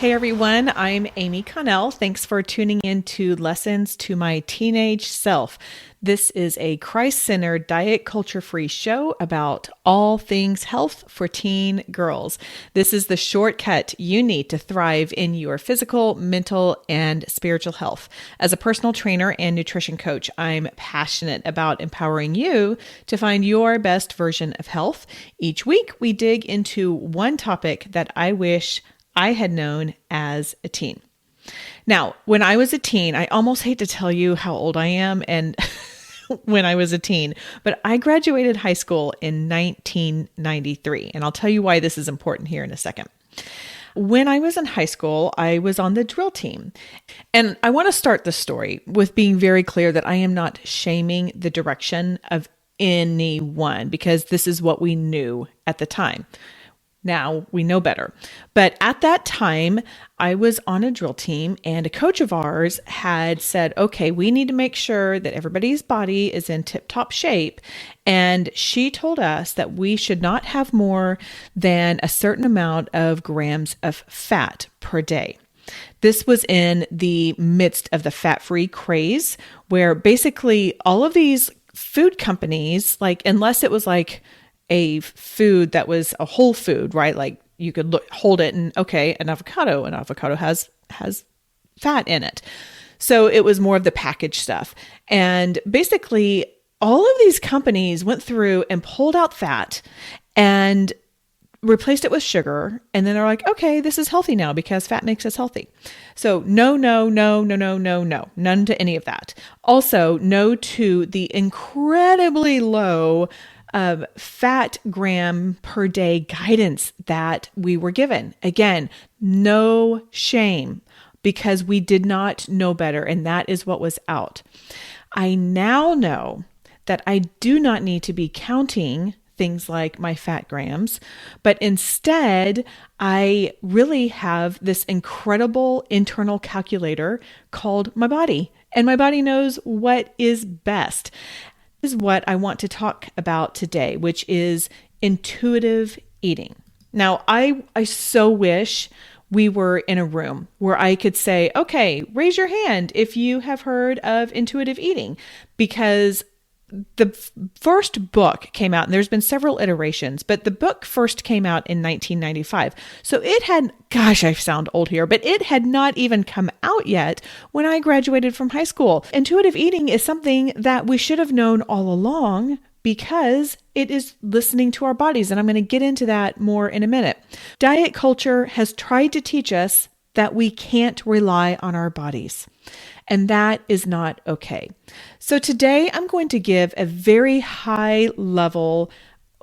Hey everyone, I'm Amy Connell. Thanks for tuning in to Lessons to My Teenage Self. This is a Christ-centered, diet culture-free show about all things health for teen girls. This is the shortcut you need to thrive in your physical, mental, and spiritual health. As a personal trainer and nutrition coach, I'm passionate about empowering you to find your best version of health. Each week, we dig into one topic that I wish I had known as a teen. Now, when I was a teen, I almost hate to tell you how old I am and when I was a teen, but I graduated high school in 1993, and I'll tell you why this is important here in a second. When I was in high school, I was on the drill team. And I want to start the story with being very clear that I am not shaming the direction of anyone, because this is what we knew at the time. Now we know better. But at that time, I was on a drill team and a coach of ours had said, okay, we need to make sure that everybody's body is in tip-top shape. And she told us that we should not have more than a certain amount of grams of fat per day. This was in the midst of the fat-free craze, where basically all of these food companies, like, unless it was like a food that was a whole food, right? Like you could hold it and okay, an avocado has fat in it. So it was more of the packaged stuff. And basically all of these companies went through and pulled out fat and replaced it with sugar. And then they're like, okay, this is healthy now because fat makes us healthy. So no, none to any of that. Also, no to the incredibly low fat gram per day guidance that we were given. Again, no shame, because we did not know better, and that is what was out. I now know that I do not need to be counting things like my fat grams, but instead I really have this incredible internal calculator called my body, and my body knows what is best. Is what I want to talk about today, which is intuitive eating. Now, I so wish we were in a room where I could say, okay, raise your hand if you have heard of intuitive eating, because the first book came out, and there's been several iterations, but the book first came out in 1995. So it had, gosh, I sound old here, but it had not even come out yet when I graduated from high school. Intuitive eating is something that we should have known all along, because it is listening to our bodies. And I'm going to get into that more in a minute. Diet culture has tried to teach us that we can't rely on our bodies. And that is not okay. So today I'm going to give a very high level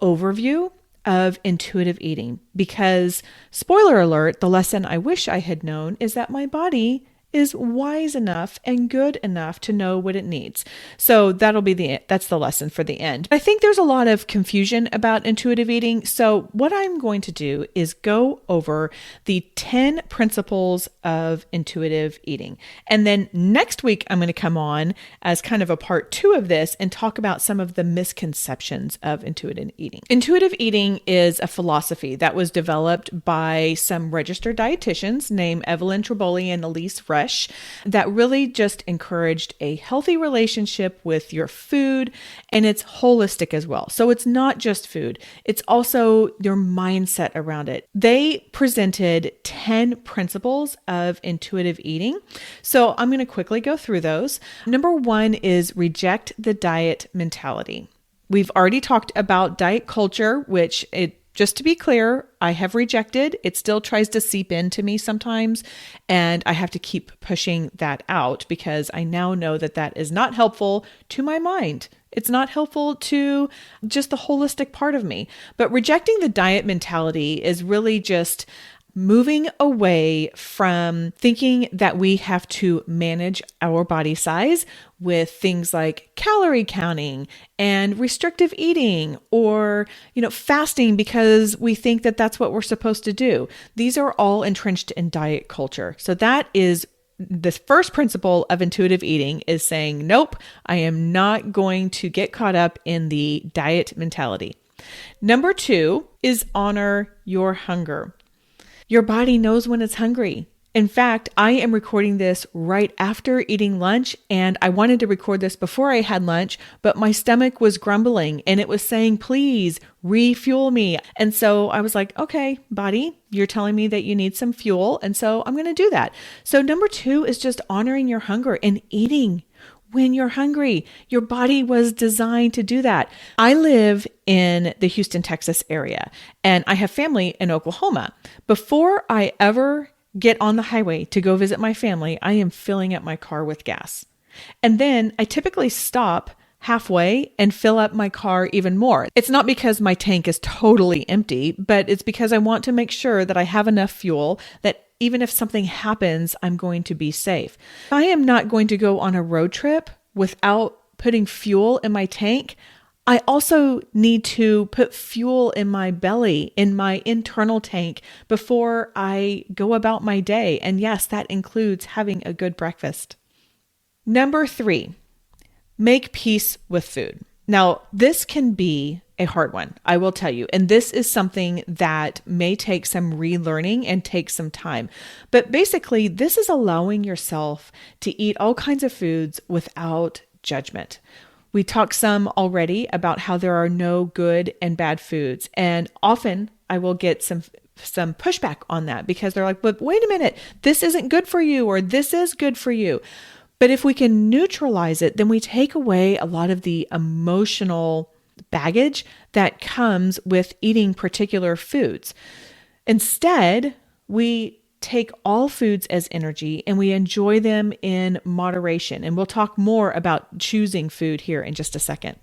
overview of intuitive eating, because, spoiler alert, the lesson I wish I had known is that my body is wise enough and good enough to know what it needs. So that's the lesson for the end. I think there's a lot of confusion about intuitive eating. So what I'm going to do is go over the 10 principles of intuitive eating. And then next week, I'm going to come on as kind of a part 2 of this and talk about some of the misconceptions of intuitive eating. Intuitive eating is a philosophy that was developed by some registered dietitians named Evelyn Tribole and Elise Rush, that really just encouraged a healthy relationship with your food, and it's holistic as well. So it's not just food, it's also your mindset around it. They presented 10 principles of intuitive eating. So I'm going to quickly go through those. Number 1 is reject the diet mentality. We've already talked about diet culture, which just to be clear, I have rejected. It still tries to seep into me sometimes, and I have to keep pushing that out, because I now know that that is not helpful to my mind. It's not helpful to just the holistic part of me. But rejecting the diet mentality is really just moving away from thinking that we have to manage our body size with things like calorie counting and restrictive eating, or, fasting because we think that that's what we're supposed to do. These are all entrenched in diet culture. So that is the first principle of intuitive eating, is saying, nope, I am not going to get caught up in the diet mentality. Number 2 is honor your hunger. Your body knows when it's hungry. In fact, I am recording this right after eating lunch, and I wanted to record this before I had lunch, but my stomach was grumbling and it was saying, please refuel me. And so I was like, okay, body, you're telling me that you need some fuel. And so I'm going to do that. So number 2 is just honoring your hunger and eating when you're hungry. Your body was designed to do that. I live in the Houston, Texas area, and I have family in Oklahoma. Before I ever get on the highway to go visit my family, I am filling up my car with gas. And then I typically stop halfway and fill up my car even more. It's not because my tank is totally empty, but it's because I want to make sure that I have enough fuel that even if something happens, I'm going to be safe. I am not going to go on a road trip without putting fuel in my tank. I also need to put fuel in my belly, in my internal tank before I go about my day. And yes, that includes having a good breakfast. Number 3, make peace with food. Now, this can be a hard one, I will tell you. And this is something that may take some relearning and take some time. But basically, this is allowing yourself to eat all kinds of foods without judgment. We talked some already about how there are no good and bad foods. And often I will get some pushback on that because they're like, but wait a minute, this isn't good for you, or this is good for you. But if we can neutralize it, then we take away a lot of the emotional baggage that comes with eating particular foods. Instead, we take all foods as energy and we enjoy them in moderation. And we'll talk more about choosing food here in just a second.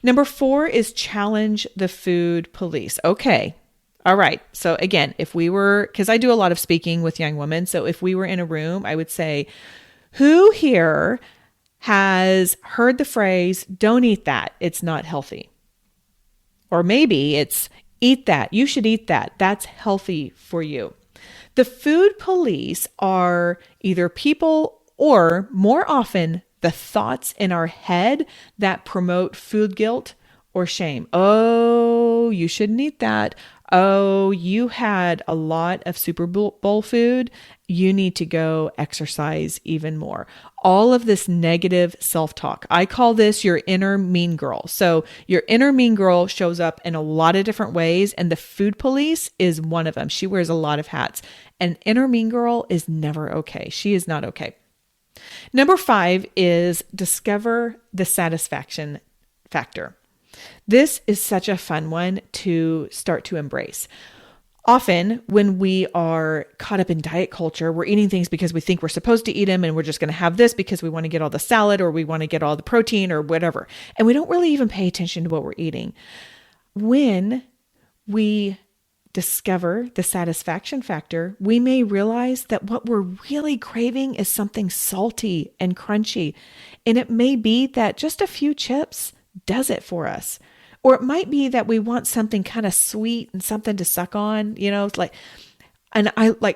Number 4 is challenge the food police. Okay. All right. So again, because I do a lot of speaking with young women. So if we were in a room, I would say, who here has heard the phrase, don't eat that, it's not healthy? Or maybe it's, eat that, you should eat that, that's healthy for you. The food police are either people or, more often, the thoughts in our head that promote food guilt or shame. Oh, you shouldn't eat that. Oh, you had a lot of Super Bowl food. You need to go exercise even more. All of this negative self-talk. I call this your inner mean girl. So your inner mean girl shows up in a lot of different ways, and the food police is one of them. She wears a lot of hats. An inner mean girl is never okay. She is not okay. Number 5 is discover the satisfaction factor. This is such a fun one to start to embrace. Often when we are caught up in diet culture, we're eating things because we think we're supposed to eat them, and we're just going to have this because we want to get all the salad or we want to get all the protein or whatever. And we don't really even pay attention to what we're eating. When we discover the satisfaction factor, we may realize that what we're really craving is something salty and crunchy. And it may be that just a few chips does it for us. Or it might be that we want something kind of sweet and something to suck on, I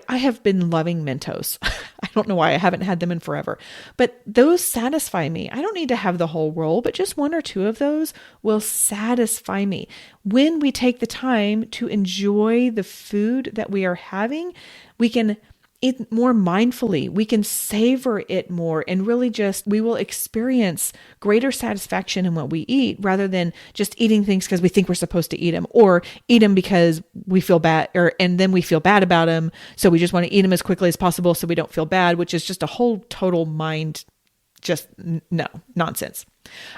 have been loving Mentos. I don't know why I haven't had them in forever, but those satisfy me. I don't need to have the whole roll, but just 1 or 2 of those will satisfy me. When we take the time to enjoy the food that we are having, we can eat more mindfully. We can savor it more, and really we will experience greater satisfaction in what we eat rather than just eating things because we think we're supposed to eat them, or eat them because we feel bad, and then we feel bad about them. So we just want to eat them as quickly as possible so we don't feel bad, which is just a whole total mind, nonsense.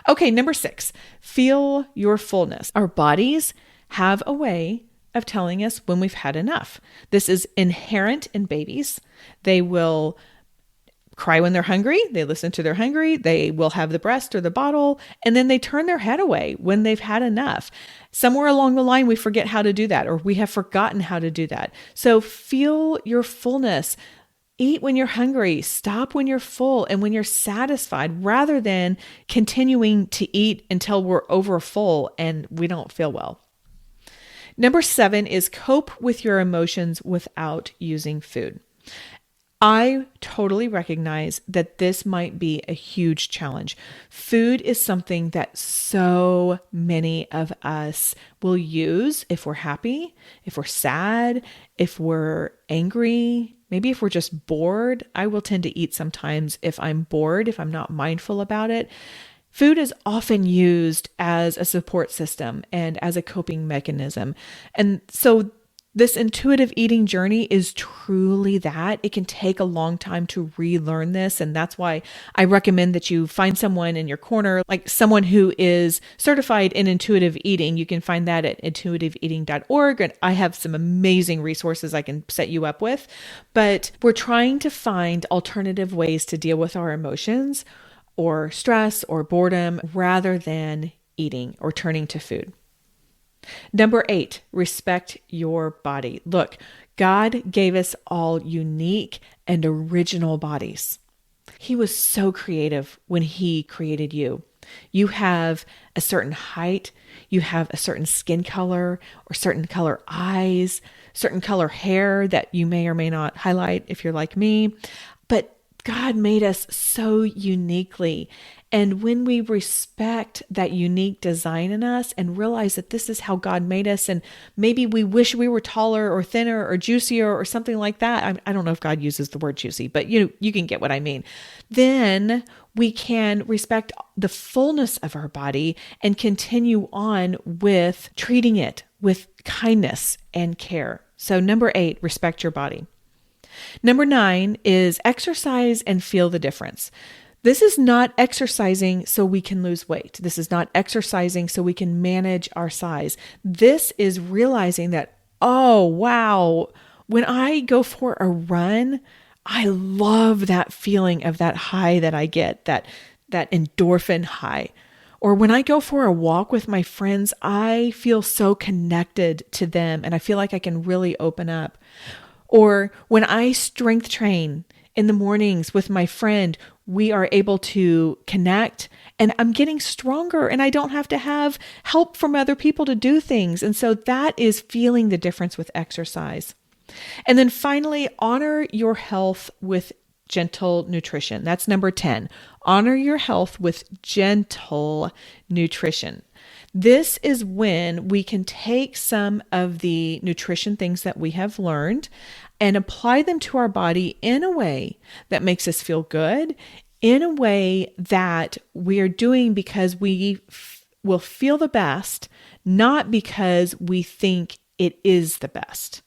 Okay. Number 6, feel your fullness. Our bodies have a way of telling us when we've had enough. This is inherent in babies. They will cry when they're hungry. They listen to they're hungry. They will have the breast or the bottle, and then they turn their head away when they've had enough. Somewhere along the line, we forget how to do that, or we have forgotten how to do that. So feel your fullness. Eat when you're hungry, stop when you're full and when you're satisfied, rather than continuing to eat until we're over full and we don't feel well. Number 7 is cope with your emotions without using food. I totally recognize that this might be a huge challenge. Food is something that so many of us will use if we're happy, if we're sad, if we're angry, maybe if we're just bored. I will tend to eat sometimes if I'm bored, if I'm not mindful about it. Food is often used as a support system and as a coping mechanism. And so this intuitive eating journey is truly that. It can take a long time to relearn this. And that's why I recommend that you find someone in your corner, like someone who is certified in intuitive eating. You can find that at intuitiveeating.org. And I have some amazing resources I can set you up with. But we're trying to find alternative ways to deal with our emotions or stress or boredom rather than eating or turning to food. Number 8, respect your body. Look, God gave us all unique and original bodies. He was so creative when He created you. You have a certain height, you have a certain skin color or certain color eyes, certain color hair that you may or may not highlight if you're like me. But God made us so uniquely. And when we respect that unique design in us and realize that this is how God made us, and maybe we wish we were taller or thinner or juicier or something like that. I don't know if God uses the word juicy, but you can get what I mean. Then we can respect the fullness of our body and continue on with treating it with kindness and care. So number 8, respect your body. Number 9 is exercise and feel the difference. This is not exercising so we can lose weight. This is not exercising so we can manage our size. This is realizing that, oh, wow, when I go for a run, I love that feeling of that high that I get, that endorphin high. Or when I go for a walk with my friends, I feel so connected to them and I feel like I can really open up. Or when I strength train in the mornings with my friend, we are able to connect and I'm getting stronger and I don't have to have help from other people to do things. And so that is feeling the difference with exercise. And then finally, honor your health with gentle nutrition. That's number 10. Honor your health with gentle nutrition. This is when we can take some of the nutrition things that we have learned and apply them to our body in a way that makes us feel good, in a way that we are doing because we will feel the best, not because we think it is the best.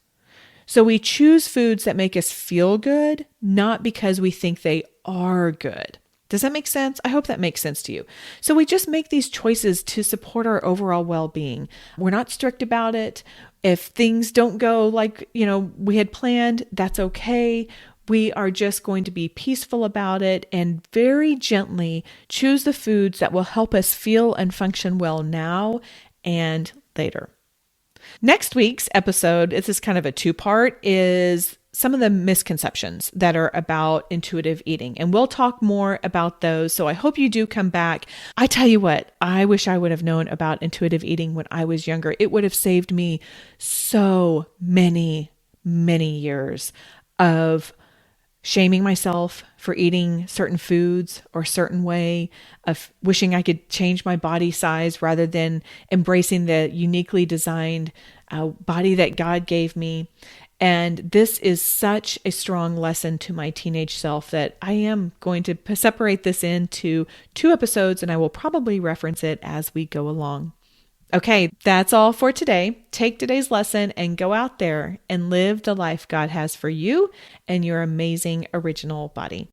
So we choose foods that make us feel good, not because we think they are good. Does that make sense? I hope that makes sense to you. So we just make these choices to support our overall well-being. We're not strict about it. If things don't go like, we had planned, that's okay. We are just going to be peaceful about it and very gently choose the foods that will help us feel and function well now and later. Next week's episode, this is kind of a 2-part, is some of the misconceptions that are about intuitive eating. And we'll talk more about those. So I hope you do come back. I tell you what, I wish I would have known about intuitive eating when I was younger. It would have saved me so many, many years of shaming myself for eating certain foods or a certain way, of wishing I could change my body size rather than embracing the uniquely designed body that God gave me. And this is such a strong lesson to my teenage self that I am going to separate this into 2 episodes, and I will probably reference it as we go along. Okay, that's all for today. Take today's lesson and go out there and live the life God has for you and your amazing original body.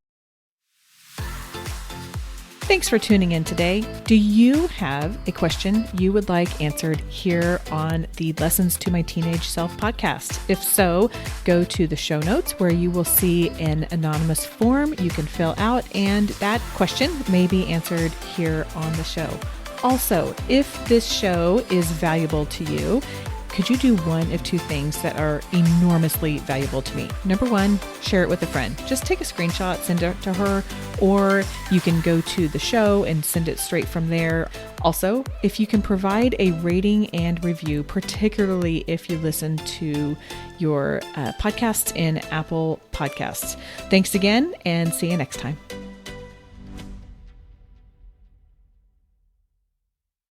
Thanks for tuning in today. Do you have a question you would like answered here on the Lessons to My Teenage Self podcast? If so, go to the show notes where you will see an anonymous form you can fill out, and that question may be answered here on the show. Also, if this show is valuable to you, could you do one of two things that are enormously valuable to me? Number one, share it with a friend. Just take a screenshot, send it to her, or you can go to the show and send it straight from there. Also, if you can provide a rating and review, particularly if you listen to your podcast in Apple Podcasts. Thanks again, and see you next time.